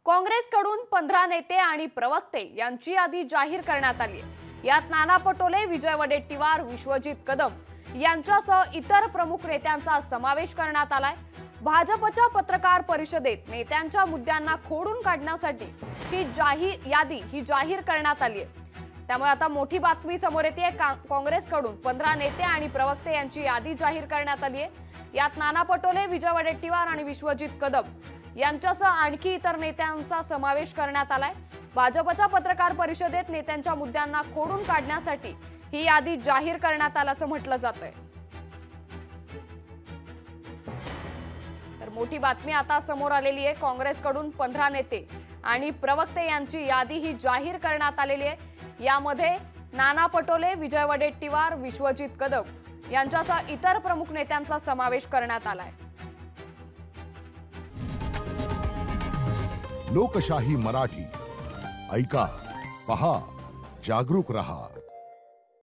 काँग्रेसकडून 15 नेते आणि प्रवक्ते यांची यादी जाहीर करण्यात आली आहे। यात नाना पटोले, विजय वडेट्टीवार, विश्वजित कदम यांच्यासह इतर प्रमुख नेत्यांचा समावेश करण्यात आलाय। भाजपच्या पत्रकार परिषदेत नेत्यांच्या मुद्द्यांना खोडून काढण्यासाठी ही यादी जाहीर करण्यात आली आहे। त्यामुळे आता मोठी बातमी समोर येते। काँग्रेसकडून 15 नेते आणि प्रवक्ते यांची यादी जाहीर करण्यात आली आहे। यात नाना पटोले, विजय वडेट्टीवार आणि विश्वजित कदम यांच्यासह आणखी इतर नेत्यांचा समावेश करण्यात आलाय। भाजपच्या पत्रकार परिषदेत नेत्यांच्या मुद्द्यांना खोडून काढण्यासाठी ही यादी जाहीर करण्यात आल्याचं म्हटलं जातंय। तर मोठी बातमी आता समोर आलेली आहे। काँग्रेसकडून 15 नेते आणि प्रवक्ते यांची यादी जाहीर करण्यात आलेली आहे। यामध्ये नाना पटोले, विजय वडेट्टीवार, विश्वजित कदम यांच्यासह इतर प्रमुख नेत्यांचा समावेश करण्यात आलाय। लोकशाही मराठी ऐका, पहा, जागरूक रहा।